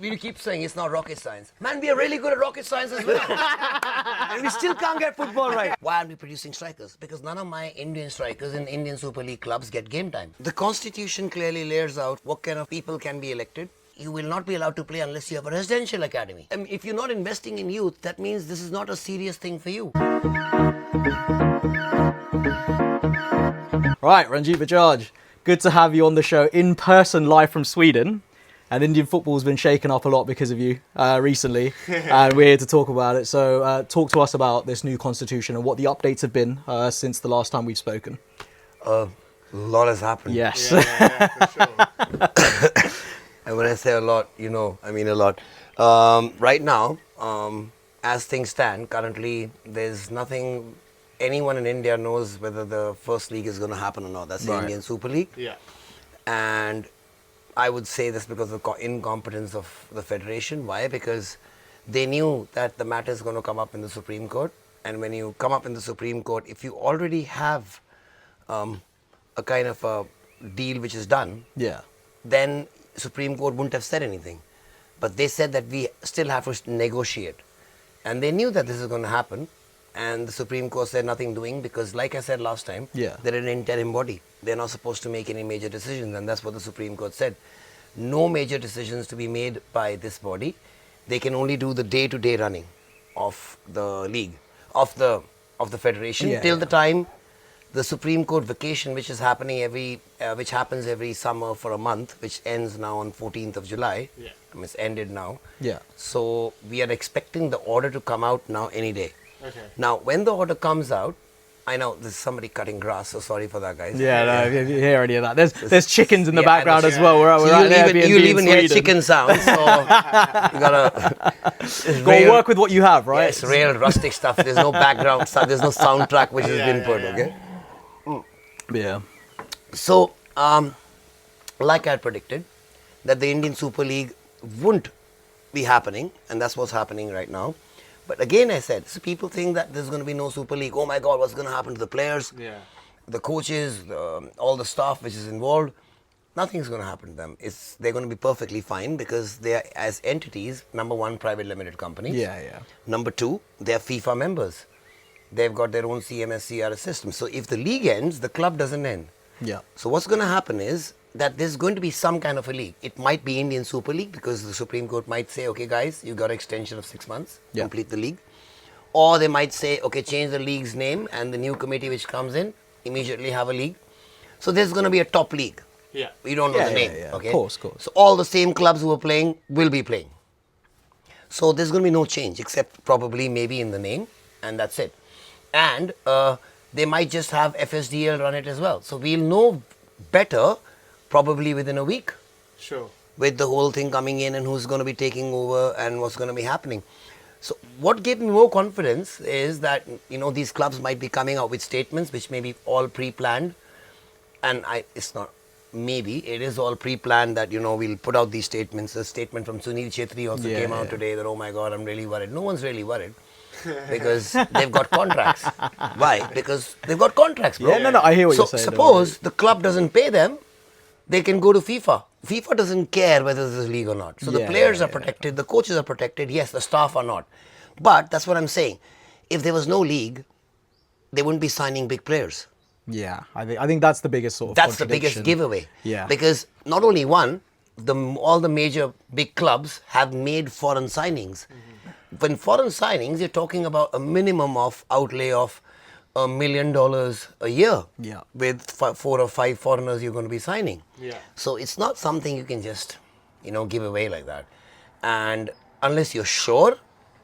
We keep saying it's not rocket science. Man, we are really good at rocket science as well. And we still can't get football right. Why aren't we producing strikers? Because none of my Indian strikers in Indian Super League clubs get game time. The constitution clearly lays out what kind of people can be elected. You will not be allowed to play unless you have a residential academy. I mean, if you're not investing in youth, that means this is not a serious thing for you. Right, Ranjit Bajaj, good to have you on the show in person, live from Sweden. And Indian football's been shaken up a lot because of you recently, and we're here to talk about it. So talk to us about this new constitution and what the updates have been since the last time we've spoken. A lot has happened. Yes. Yeah, for sure. And when I say a lot, I mean a lot. Right now, as things stand, currently, there's nothing, anyone in India knows whether the first league is going to happen or not. That's the Indian Super League. Yeah. And I would say this because of the incompetence of the federation. Why? Because they knew that the matter is going to come up in the Supreme Court. And when you come up in the Supreme Court, if you already have a kind of a deal which is done, then Supreme Court wouldn't have said anything. But they said that we still have to negotiate. And they knew that this is going to happen. And the Supreme Court said nothing doing because, like I said last time, they're an interim body. They're not supposed to make any major decisions, and that's what the Supreme Court said. No major decisions to be made by this body. They can only do the day-to-day running of the league, of the federation, till the time the Supreme Court vacation, which is happening which happens every summer for a month, which ends now on 14th of July. I mean, it's ended now. So we are expecting the order to come out now any day. Okay. Now, when the order comes out, I know there's somebody cutting grass, so sorry for that, guys. Yeah, no, you hear any of that. There's chickens in the background as well. We're So at Airbnb you'll even in hear Sweden. chicken sounds, so you gotta work with what you have, right? Yes, real rustic stuff. There's no background stuff. There's no soundtrack which has been put. Okay. Yeah. So, like I had predicted, that the Indian Super League wouldn't be happening, and that's what's happening right now. But again, I said, so people think that there's going to be no Super League. Oh my God, what's going to happen to the players, the coaches, all the staff which is involved? Nothing's going to happen to them. They're going to be perfectly fine because they are, as entities, number one, private limited companies. Number two, they are FIFA members. They've got their own CMS, CRS system. So if the league ends, the club doesn't end. So what's going to happen is that there's going to be some kind of a league. It might be Indian Super League because the Supreme Court might say, okay guys, you got an extension of 6 months, complete the league. Or they might say, okay, change the league's name and the new committee which comes in, immediately have a league. So there's going to be a top league. We don't know the name. Okay? Of course. So all the same clubs who are playing will be playing. So there's going to be no change except probably maybe in the name, and that's it. And they might just have FSDL run it as well. So we'll know better probably within a week. With the whole thing coming in and who's going to be taking over and what's going to be happening. So what gave me more confidence is that, these clubs might be coming out with statements which may be all pre-planned. And it's not maybe, it is all pre-planned that, we'll put out these statements. A statement from Sunil Chetri also came out today that, oh my God, I'm really worried. No one's really worried. Because they've got contracts. Why? Because they've got contracts, bro. I hear what you're saying. So suppose the club doesn't pay them, they can go to FIFA. FIFA doesn't care whether there's a league or not. So the players are protected, the coaches are protected, yes, the staff are not. But that's what I'm saying. If there was no league, they wouldn't be signing big players. I think that's the biggest sort of That's the biggest giveaway. Yeah. Because not only one, all the major big clubs have made foreign signings. When foreign signings, you're talking about a minimum of outlay of $1 million a year. With 4 or 5 foreigners you're going to be signing. So it's not something you can just, give away like that. And unless you're sure,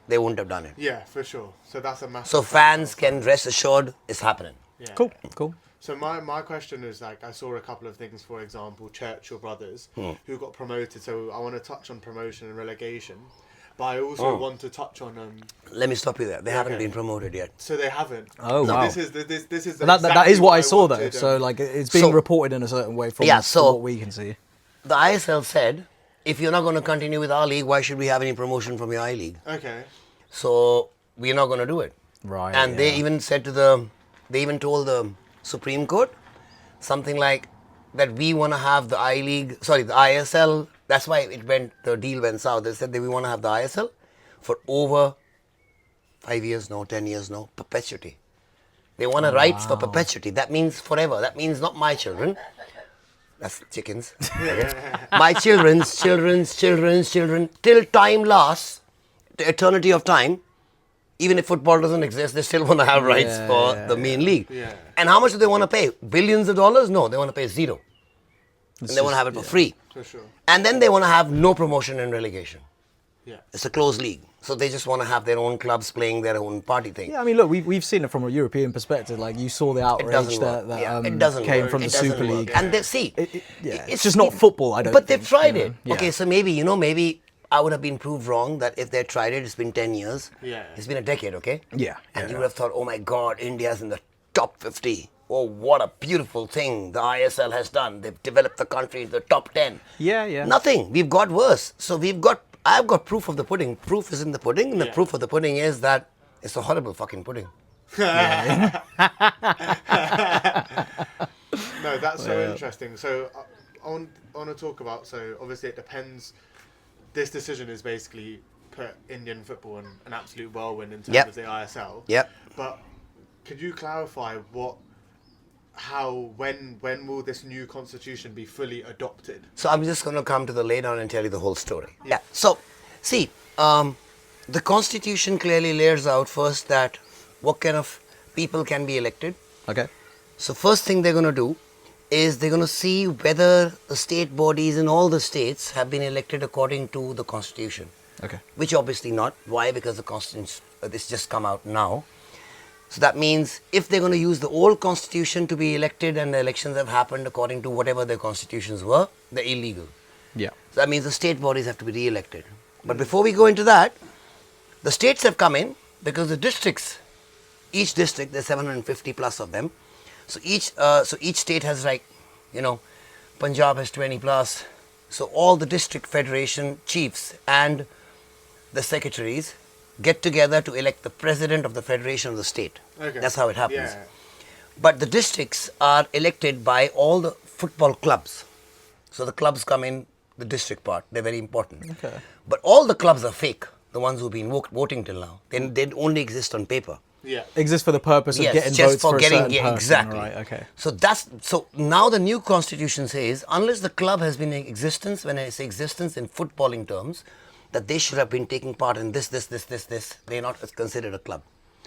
they wouldn't have done it. Yeah, for sure. So that's a massive. So fans can rest assured it's happening. Cool. So my question is, like, I saw a couple of things, for example, Churchill brothers who got promoted. So I want to touch on promotion and relegation. But I also want to touch on. Let me stop you there. They haven't been promoted yet. So they haven't. Oh, so wow. This is That is what I saw though. wanted, So like it's being reported in a certain way from what we can see. The ISL said, if you're not going to continue with our league, why should we have any promotion from your I league? Okay. So we're not going to do it. Right. And they even said they even told the Supreme Court something like that we want to have the ISL That's why the deal went south. They said that we want to have the ISL for over 5 years, no, 10 years, no, perpetuity. They want a rights for perpetuity. That means forever. That means not my children. That's chickens. Okay? My children's children, till time lasts, the eternity of time, even if football doesn't exist, they still want to have rights for the main league. Yeah. And how much do they want to pay? Billions of dollars? No, they want to pay zero. And they want to have it for free. For sure. And then they want to have no promotion and relegation. Yeah. It's a closed league. So they just want to have their own clubs playing their own party thing. Yeah, I mean, look, we've seen it from a European perspective. Like, you saw the outrage doesn't that, work. Yeah, it doesn't came work. from It the doesn't Super work. League. And they see, It's just not football, I don't But think. they've tried you know? it. Yeah. Okay, so maybe I would have been proved wrong that if they tried it, it's been 10 years. Yeah. It's been a decade, okay? Yeah. And you would have thought, oh my God, India's in the top 50. Oh, what a beautiful thing the ISL has done. They've developed the country into the top 10. Yeah. Nothing. We've got worse. So I've got proof of the pudding. Proof is in the pudding. And the proof of the pudding is that it's a horrible fucking pudding. No, that's so interesting. So I want to talk about, so obviously it depends. This decision is basically put Indian football in an absolute whirlwind in terms of the ISL. Yep. But could you clarify when will this new constitution be fully adopted? So I'm just going to come to the lay down and tell you the whole story. Yeah. So, see, the constitution clearly lays out first that what kind of people can be elected. Okay. So first thing they're going to do is they're going to see whether the state bodies in all the states have been elected according to the constitution. Okay. Which obviously not. Why? Because the constitution, this just come out now. So that means if they're going to use the old constitution to be elected and the elections have happened according to whatever their constitutions were, they're illegal. Yeah. So that means the state bodies have to be re-elected. But before we go into that, the states have come in because the districts, each district, there's 750 plus of them. So each state has Punjab has 20 plus. So all the district federation chiefs and the secretaries get together to elect the president of the federation of the state. Okay. That's how it happens. Yeah. But the districts are elected by all the football clubs. So the clubs come in the district part. They're very important. Okay. But all the clubs are fake, the ones who've been voting till now. They only exist on paper. Yeah. Exists for the purpose of Yes, getting just votes for for getting, a certain person. exactly. Right, okay. So now the new constitution says, unless the club has been in existence, when I say existence in footballing terms, that they should have been taking part in this, they're not considered a club.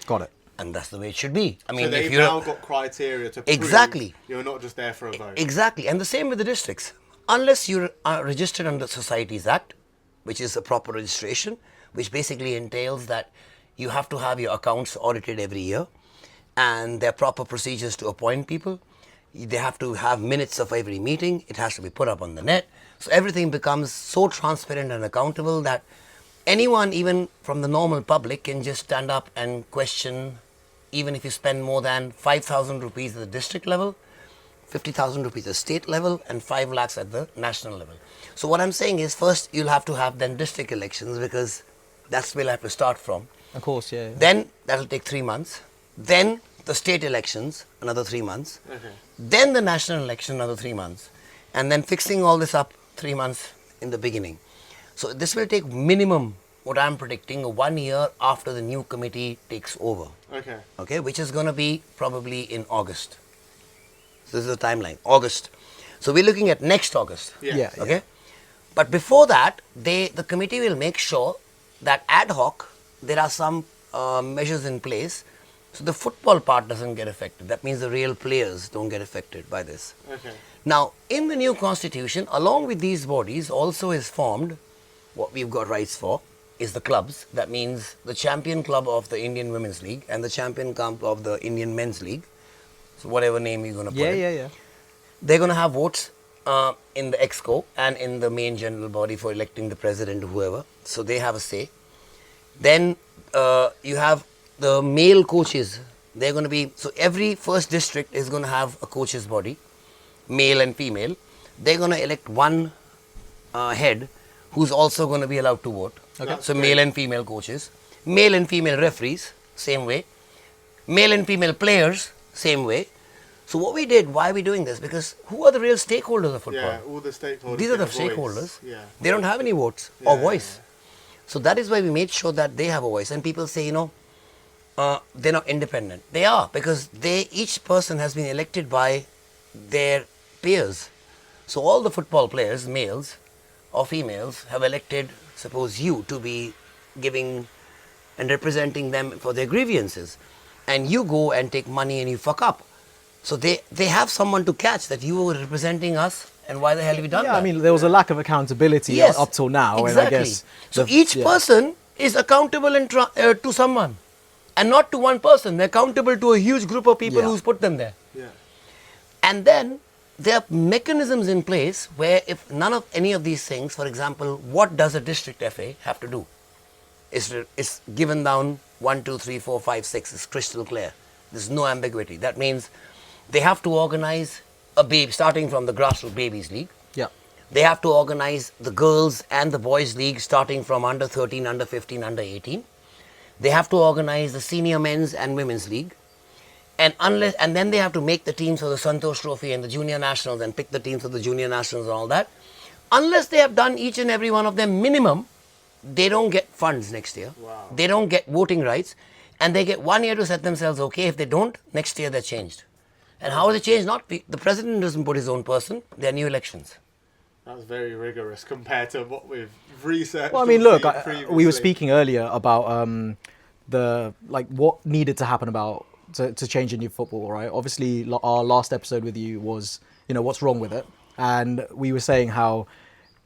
Got it. And that's the way it should be. I mean, So they've if you're now got criteria to prove Exactly. you're not just there for a vote. Exactly. And the same with the districts. Unless you're registered under the Societies Act, which is a proper registration, which basically entails that you have to have your accounts audited every year, and there are proper procedures to appoint people. They have to have minutes of every meeting. It has to be put up on the net. So everything becomes so transparent and accountable that anyone, even from the normal public, can just stand up and question, even if you spend more than 5,000 rupees at the district level, 50,000 rupees at the state level, and 5 lakhs at the national level. So what I'm saying is, first you'll have to have then district elections, because that's where you'll have to start from. Of course, yeah. Then that'll take 3 months. Then the state elections, another 3 months. Okay. Then the national election, another 3 months. And then fixing all this up 3 months in the beginning. So this will take minimum, what I'm predicting, 1 year after the new committee takes over. Okay. Okay, which is going to be probably in August. So this is the timeline, August. So we're looking at next August. Yeah. Okay. But before that, the committee will make sure that ad hoc there are some measures in place, so the football part doesn't get affected. That means the real players don't get affected by this. Okay. Now, in the new constitution, along with these bodies, also is formed what we've got rights for is the clubs. That means the champion club of the Indian Women's League and the champion club of the Indian Men's League. So whatever name you're going to put it. Yeah. They're going to have votes in the EXCO and in the main general body for electing the president or whoever. So they have a say. Then you have the male coaches. They're going to be, so every first district is going to have a coaches body, male and female. They're going to elect one head who's also going to be allowed to vote. Okay. So male and female coaches, male and female referees, same way, male and female players, same way. So what we did, why are we doing this? Because who are the real stakeholders of football? Yeah, all the stakeholders. These are the get a voice. stakeholders. Yeah. They don't have any votes or Yeah, voice. So that is why we made sure that they have a voice. And people say, they're not independent. They are, because each person has been elected by their peers. So all the football players, males or females, have elected, suppose you, to be giving and representing them for their grievances. And you go and take money and you fuck up. So they have someone to catch that you were representing us, and why the hell have you done that? Yeah, I mean, there was a lack of accountability Yes, up till now, exactly. and I guess so each person is accountable to someone, and not to one person. They're accountable to a huge group of people who's put them there. Yeah. And then there are mechanisms in place where if none of any of these things, for example, what does a district FA have to do? It's given down 1, 2, 3, 4, 5, 6. It's crystal clear. There's no ambiguity. That means they have to organize a baby, starting from the grassroots babies league. Yeah. They have to organize the girls and the boys league, starting from under 13, under 15, under 18. They have to organize the senior men's and women's league. And then they have to make the teams for the Santosh Trophy and the junior nationals and pick the teams for the junior nationals and all that. Unless they have done each and every one of them minimum, they don't get funds next year. Wow. They don't get voting rights. And they get 1 year to set themselves okay. If they don't, next year they're changed. And how are they changed? The president doesn't put his own person. There are new elections. That's very rigorous compared to what we've researched. Well, I mean, and look, seen we were previously. speaking earlier about what needed to happen to change in your football, right? Obviously, our last episode with you was, what's wrong with it, and we were saying how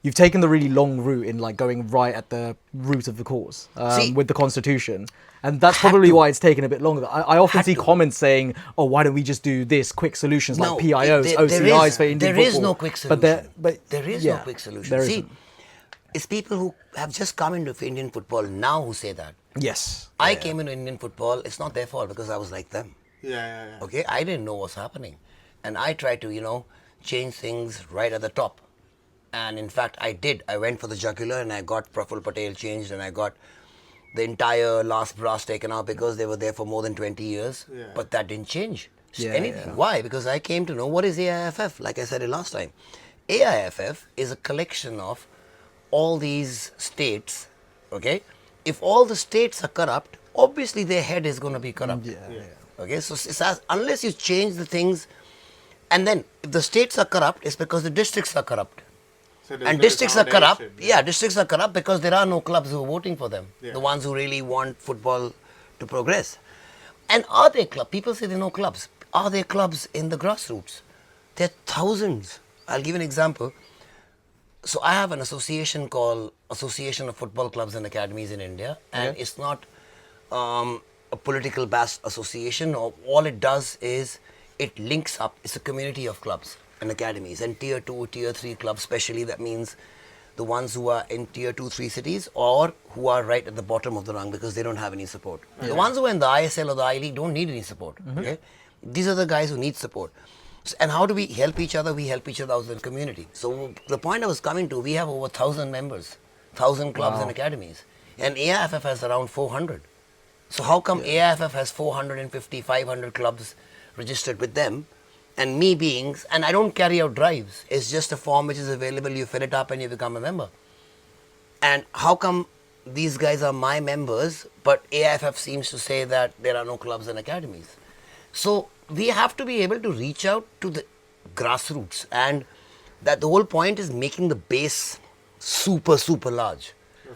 you've taken the really long route in going right at the root of the cause with the constitution, and that's probably why it's taken a bit longer. I often see comments saying, "Oh, why don't we just do this quick solutions like PIOs, OCIs for Indian football?" There is no quick solution. But there is no quick solution. There See, isn't. it's people who have just come into Indian football now who say that. Yes. I came into Indian football. It's not their fault because I was like them. Yeah. Okay, I didn't know what's happening, and I tried to change things right at the top. And in fact, I did. I went for the jugular and I got Praful Patel changed, and I got the entire last brass taken out because they were there for more than 20 years. Yeah. But that didn't change anything. Yeah. Why? Because I came to know what is AIFF, like I said it last time. AIFF is a collection of all these states, okay? If all the states are corrupt, obviously their head is going to be corrupt. Okay, so unless you change the things, and then if the states are corrupt, it's because the districts are corrupt. So there's And no districts are corrupt. foundation, Yeah, districts are corrupt because there are no clubs who are voting for them. Yeah. The ones who really want football to progress. And are there clubs? People say there are no clubs. Are there clubs in the grassroots? There are thousands. I'll give you an example. So I have an association called Association of Football Clubs and Academies in India, and it's not a political based association. All it does is it links up. It's a community of clubs and academies, and tier 2, tier 3 clubs especially. That means the ones who are in tier 2, 3 cities, or who are right at the bottom of the rung because they don't have any support. The ones who are in the ISL or the I League don't need any support. Okay, these are the guys who need support. And how do we help each other? We help each other out in the community. So the point I was coming to, we have over 1,000 members, 1,000 clubs and academies, and AIFF has around 400. So how come AIFF has 450, 500 clubs registered with them, and me being, and I don't carry out drives. It's just a form which is available. You fill it up and you become a member. And how come these guys are my members, but AIFF seems to say that there are no clubs and academies? So we have to be able to reach out to the grassroots, and that the whole point is making the base super, super large.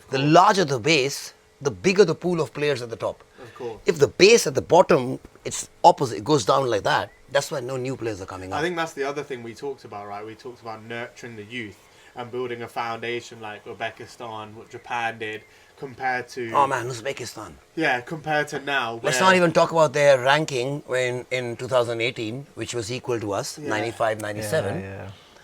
The larger the base, the bigger the pool of players at the top. Of course. If the base at the bottom, it's opposite, it goes down like that, that's why no new players are coming up. I think that's the other thing we talked about, right? We talked about nurturing the youth and building a foundation like Uzbekistan, what Japan did, compared to... Oh man, Uzbekistan. Yeah, compared to now. Let's where- not even talk about their ranking in 2018, which was equal to us, 95, 97.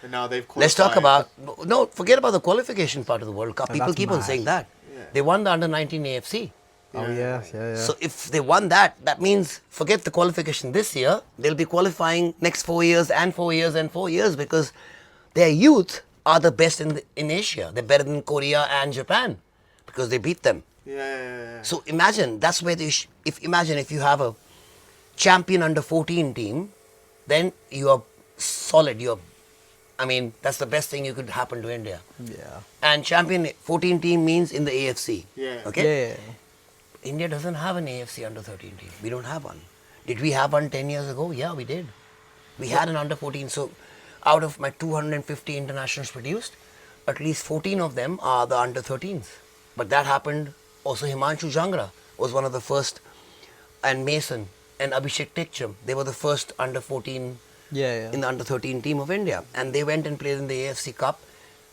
And now they've Let's talk qualified- about, no, forget about the qualification part of the World Cup. People that's keep on mad. saying that. Yeah. They won the under 19 AFC. Oh yeah. So if they won that, that means forget the qualification this year. They'll be qualifying next 4 years and 4 years and 4 years because their youth are the best in Asia. They're better than Korea and Japan because they beat them. Yeah. So imagine that's where if you have a champion under 14 team then you are solid. That's the best thing you could happen to India. Yeah. And champion 14 team means in the AFC. Yeah. Okay. Yeah. India doesn't have an AFC under 13 team. We don't have one. Did we have one 10 years ago? Yeah, we did. We had an under 14. So out of my 250 internationals produced, at least 14 of them are the under 13s. But that happened. Also, Himanshu Jangra was one of the first, and Mason and Abhishek Tekcham. They were the first under 14 in the under 13 team of India. And they went and played in the AFC Cup.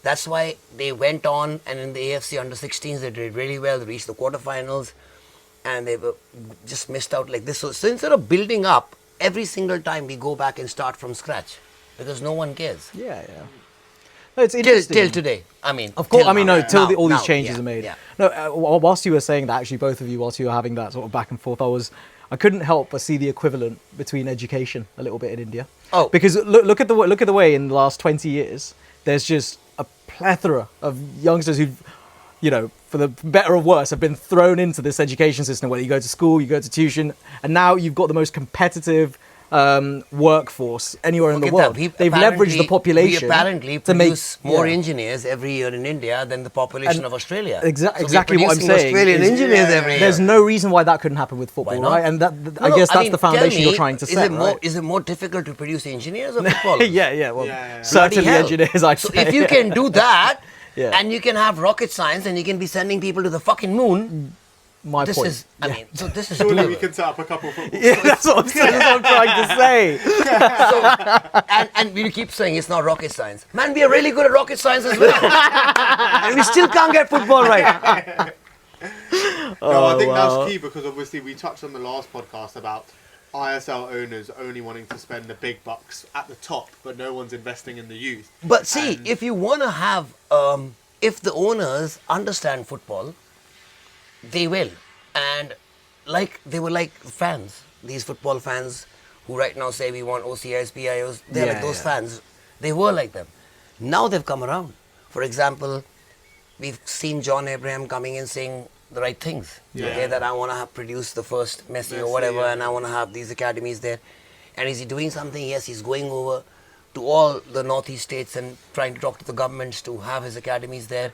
That's why they went on, and in the AFC under 16s, they did really well. They reached the quarterfinals, and they were just missed out like this. So instead of building up, every single time we go back and start from scratch because no one cares. Yeah. No, it's interesting. Till today. I mean, of course. till I mean, now. no, till Now, all these now, changes yeah, are made. yeah. No, whilst you were saying that, actually, both of you, whilst you were having that sort of back and forth, I couldn't help but see the equivalent between education a little bit in India. Oh, because look at the way in the last 20 years, there's just a plethora of youngsters who've, for the better or worse, have been thrown into this education system. Whether you go to school, you go to tuition, and now you've got the most competitive workforce anywhere in the world. They've leveraged the population. We apparently to produce make more engineers every year in India than the population of Australia. Exactly what I'm saying. Australian is engineers every year. There's no reason why that couldn't happen with football, Why not? right? And I guess that's the foundation tell me, you're trying to set, right? Is it more difficult to produce engineers or footballers? Well, Yeah. certainly Bloody hell. engineers, I'd So say. if you can do that, Yeah. and you can have rocket science, and you can be sending people to the fucking moon, My this point. is, this is Surely we doable. can set up a couple of football. Yeah, that's what I'm trying to say. And we keep saying it's not rocket science. Man, we are really good at rocket science as well. And we still can't get football right. No, I think that's key because obviously we touched on the last podcast about ISL owners only wanting to spend the big bucks at the top, but no one's investing in the youth. But see, if you want to have, if the owners understand football, they will. And they were like fans, these football fans who right now say we want OCIs, PIOs, they're like those fans. They were like them. Now they've come around. For example, we've seen John Abraham coming in saying the right things. Yeah. Okay, that I want to have produced the first Messi or whatever, and I want to have these academies there. And is he doing something? Yes, he's going over to all the northeast states and trying to talk to the governments to have his academies there.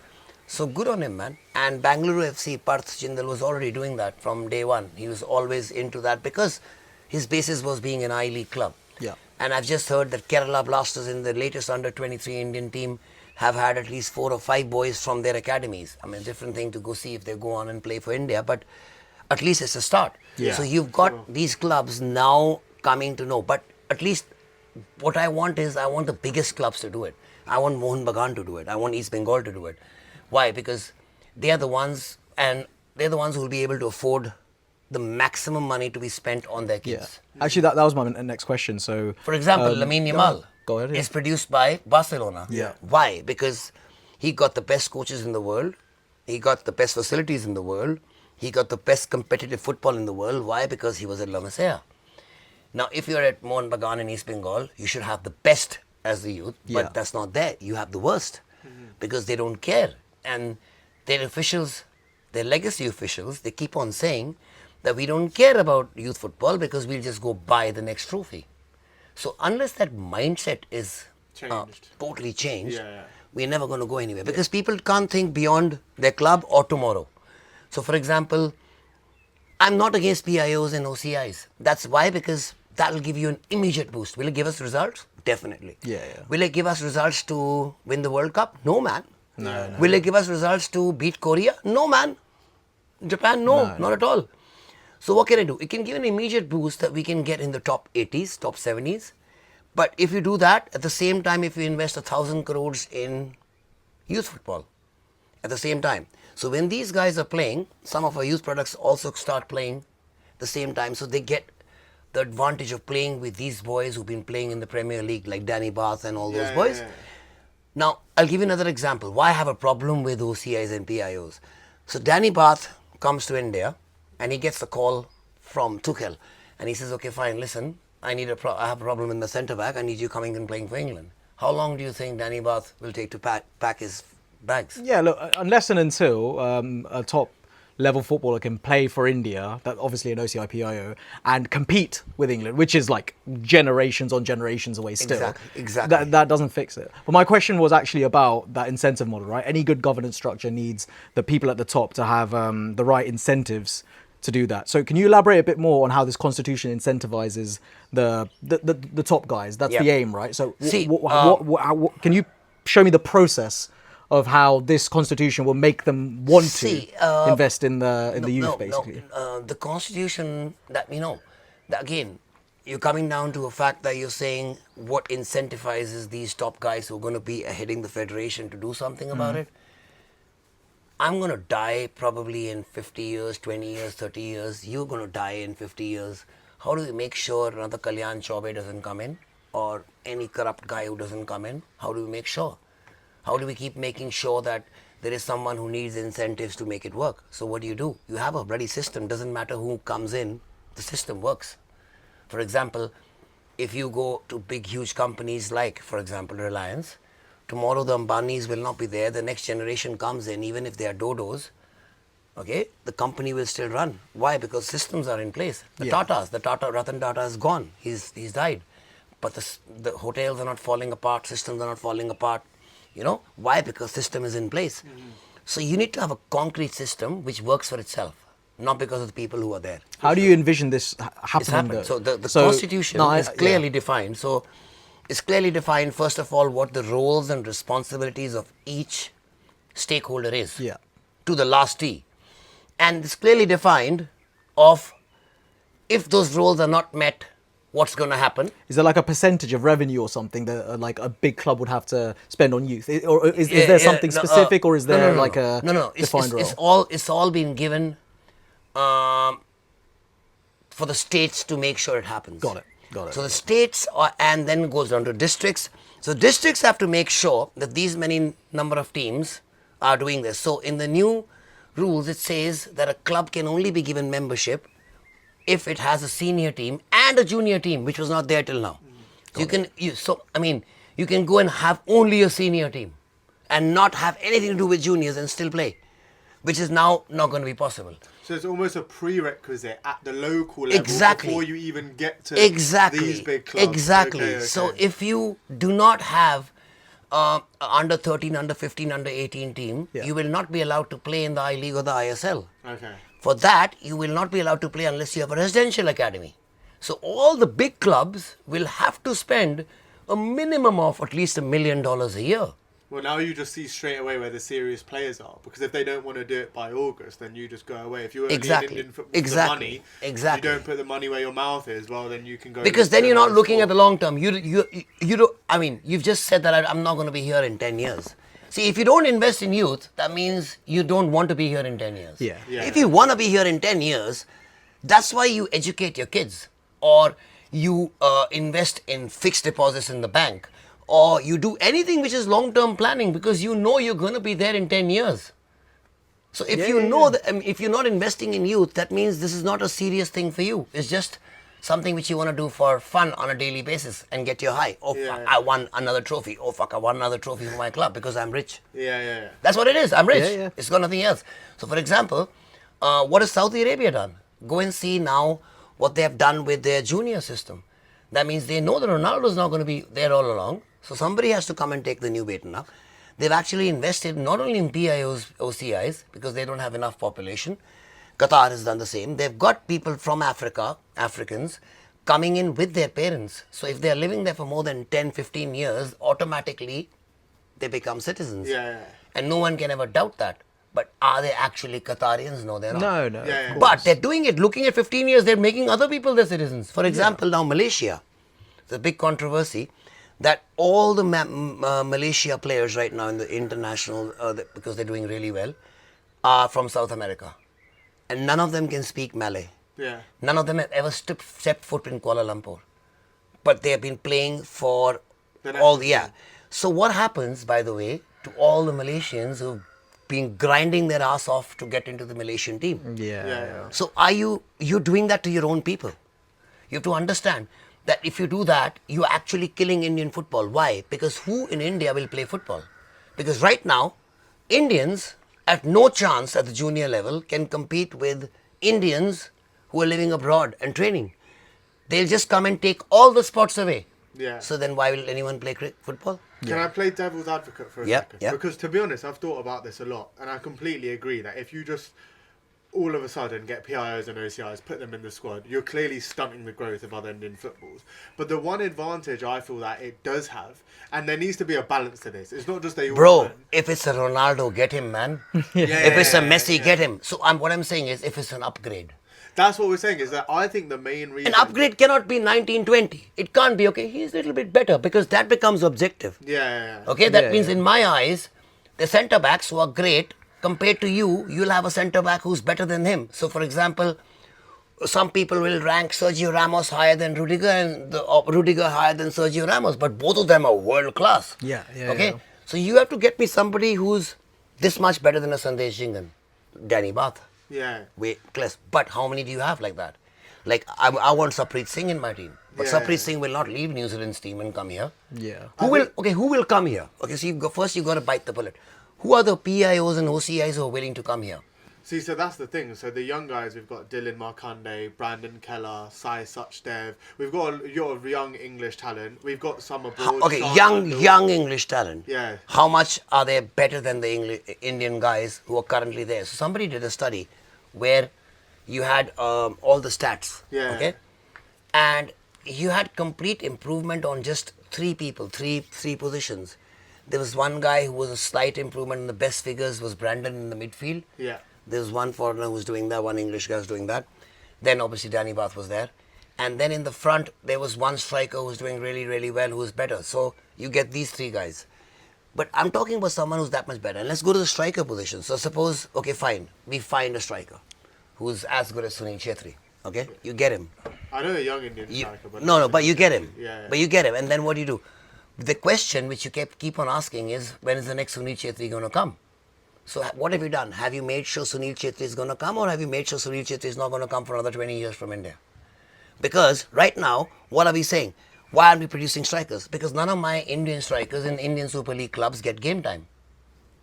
So good on him, man. And Bangalore FC, Parth Jindal was already doing that from day one. He was always into that because his basis was being an I-League club. Yeah. And I've just heard that Kerala Blasters in the latest under-23 Indian team have had at least 4 or 5 boys from their academies. I mean, different thing to go see if they go on and play for India, but at least it's a start. Yeah. So you've got these clubs now coming to know. But at least what I want is I want the biggest clubs to do it. I want Mohun Bagan to do it. I want East Bengal to do it. Why? Because they are the ones, and they're the ones who will be able to afford the maximum money to be spent on their kids. Yeah. Actually, that was my next question. So, For example, Lamine Yamal go ahead, yeah. is produced by Barcelona. Yeah. Why? Because he got the best coaches in the world. He got the best facilities in the world. He got the best competitive football in the world. Why? Because he was at La Masia. Now, if you're at Mohun Bagan in East Bengal, you should have the best as the youth, but Yeah. that's not there. You have the worst because they don't care. And their officials, their legacy officials, they keep on saying that we don't care about youth football because we'll just go buy the next trophy. So unless that mindset is Changed. totally changed, Yeah. we're never going to go anywhere because people can't think beyond their club or tomorrow. So for example, I'm not against PIOs and OCIs. That's why, because that will give you an immediate boost. Will it give us results? Definitely. Yeah. Will it give us results to win the World Cup? No, man. No. Will it give us results to beat Korea? No, man. Japan? No, not at all. So what can I do? It can give an immediate boost that we can get in the top 80s, top 70s. But if you do that, at the same time, if you invest 1,000 crores in youth football, at the same time. So when these guys are playing, some of our youth products also start playing at the same time. So they get the advantage of playing with these boys who've been playing in the Premier League, like Danny Bath and all those boys. Now, I'll give you another example. Why I have a problem with OCIs and PIOs. So Danny Bath comes to India and he gets a call from Tuchel. And he says, okay, fine, listen, I have a problem in the centre back. I need you coming and playing for England. How long do you think Danny Bath will take to pack his bags? Yeah, look, unless and until a top level footballer can play for India, that obviously an OCI PIO, and compete with England, which is like generations on generations away still. Exactly. That doesn't fix it. But my question was actually about that incentive model, right? Any good governance structure needs the people at the top to have the right incentives to do that. So can you elaborate a bit more on how this constitution incentivizes the top guys? That's the aim, right? So See, can you show me the process of how this constitution will make them want to invest in the youth, basically? The constitution that again, you're coming down to a fact that you're saying what incentivizes these top guys who are going to be heading the federation to do something about it. I'm going to die probably in 50 years, 20 years, 30 years. You're going to die in 50 years. How do we make sure another Kalyan Chaubey doesn't come in, or any corrupt guy who doesn't come in? How do we make sure? How do we keep making sure that there is someone who needs incentives to make it work? So what do? You have a bloody system. Doesn't matter who comes in, the system works. For example, if you go to big, huge companies like, for example, Reliance, tomorrow the Ambanis will not be there. The next generation comes in, even if they are dodos, okay, the company will still run. Why? Because systems are in place. Ratan Tata is gone. He's died. But the hotels are not falling apart. Systems are not falling apart. Why? Because system is in place. So you need to have a concrete system which works for itself, not because of the people who are there. How do you envision this happening? So the constitution is clearly defined. So it's clearly defined, first of all, what the roles and responsibilities of each stakeholder is to the last T. And it's clearly defined of if those roles are not met, what's going to happen. Is there like a percentage of revenue or something that like a big club would have to spend on youth? Or is there something specific, or is there like a defined role? It's all been given for the states to make sure it happens. Got it. So the states and then it goes down to districts. So districts have to make sure that these many number of teams are doing this. So in the new rules, it says that a club can only be given membership if it has a senior team and a junior team, which was not there till now. So you can go and have only a senior team and not have anything to do with juniors and still play, which is now not going to be possible. So it's almost a prerequisite at the local level before you even get to these big clubs. Exactly. Okay. So if you do not have under 13, under 15, under 18 team, you will not be allowed to play in the I-League or the ISL. Okay. For that, you will not be allowed to play unless you have a residential academy. So all the big clubs will have to spend a minimum of at least $1 million a year. Well, now you just see straight away where the serious players are, because if they don't want to do it by August, then you just go away. If you're only in Indian football for the money, you don't put the money where your mouth is, well, then you can go. Because then you're not looking at the long term. You don't. I mean, you've just said that I'm not going to be here in 10 years. See, if you don't invest in youth, that means you don't want to be here in 10 years. Yeah. If you want to be here in 10 years, that's why you educate your kids, or you invest in fixed deposits in the bank, or you do anything which is long-term planning, because you know you're going to be there in 10 years. So if if you're not investing in youth, that means this is not a serious thing for you. It's just something which you want to do for fun on a daily basis and get your high. Oh, fuck, I won another trophy. Oh, fuck, I won another trophy for my club because I'm rich. That's what it is. I'm rich. It's got nothing else. So, for example, what has Saudi Arabia done? Go and see now what they have done with their junior system. That means they know that Ronaldo is not going to be there all along. So somebody has to come and take the new baton up. They've actually invested not only in PIOs, OCIs, because they don't have enough population. Qatar has done the same. They've got people from Africa, Africans, coming in with their parents. So if they're living there for more than 10, 15 years, automatically they become citizens. And no one can ever doubt that. But are they actually Qatarians? No, they're not. No. But they're doing it. Looking at 15 years, they're making other people their citizens. For example, now Malaysia. There's a big controversy that all the Malaysia players right now in the international, because they're doing really well, are from South America. And none of them can speak Malay. None of them have ever stepped foot in Kuala Lumpur. But they have been playing for So what happens, by the way, to all the Malaysians who've been grinding their ass off to get into the Malaysian team? So are you're doing that to your own people? You have to understand that if you do that, you're actually killing Indian football. Why? Because who in India will play football? Because right now, Indians at no chance at the junior level can compete with Indians who are living abroad and training. They'll just come and take all the spots away. Yeah. So then why will anyone play football? Can I play devil's advocate for a Yeah, second? yeah. Because to be honest, I've thought about this a lot, and I completely agree that if you just all of a sudden get PIOs and OCIs, put them in the squad, you're clearly stunting the growth of other Indian footballs. But the one advantage I feel that it does have, and there needs to be a balance to this, it's not just they all Bro, learn. if it's a Ronaldo, get him, man. Yeah, If it's a yeah, Messi, yeah. get him. So what I'm saying is, if it's an upgrade. That's what we're saying, is that I think the main reason... An upgrade cannot be 1920. It can't be, okay, he's a little bit better, because that becomes objective. Yeah. Okay, that Yeah, means yeah. in my eyes, the centre backs who are great, compared to you, you'll have a centre back who's better than him. So, for example, some people will rank Sergio Ramos higher than Rudiger and Rudiger higher than Sergio Ramos, but both of them are world class. Yeah, yeah, Okay, yeah. so you have to get me somebody who's this much better than a Sandesh Jingan, Danny Bath. Yeah. Wait, class. But how many do you have like that? Like, I want Saprit Singh in my team. But Yeah, Saprit yeah. Singh will not leave New Zealand's team and come here. Yeah. Who will come here? Okay, so first you got to bite the bullet. Who are the PIOs and OCIs who are willing to come here? See, so that's the thing. So the young guys, we've got Dylan Markande, Brandon Keller, Sai Suchdev. We've got a lot of young English talent. We've got some abroad. Okay, Sean Randall. young English talent. Yeah. How much are they better than the Indian guys who are currently there? So somebody did a study where you had all the stats. Yeah. Okay. And you had complete improvement on just three people, three positions. There was one guy who was a slight improvement, and the best figures was Brandon in the midfield. Yeah. There was one foreigner who was doing that, one English guy was doing that. Then obviously Danny Bath was there. And then in the front, there was one striker who was doing really, really well, who was better. So you get these three guys. But I'm talking about someone who's that much better. And let's go to the striker position. So suppose, okay, fine, we find a striker who's as good as Sunil Chhetri. Okay, you get him. I know a young Indian You, striker, but no, but you get him. Yeah. But you get him, and then what do you do? The question which you keep on asking is, when is the next Sunil Chhetri going to come? So what have you done? Have you made sure Sunil Chhetri is going to come, or have you made sure Sunil Chhetri is not going to come for another 20 years from India? Because right now, what are we saying? Why aren't we producing strikers? Because none of my Indian strikers in Indian Super League clubs get game time.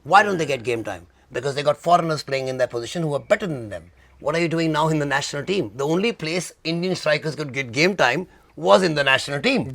Why don't they get game time? Because they got foreigners playing in their position who are better than them. What are you doing now in the national team? The only place Indian strikers could get game time was in the national team.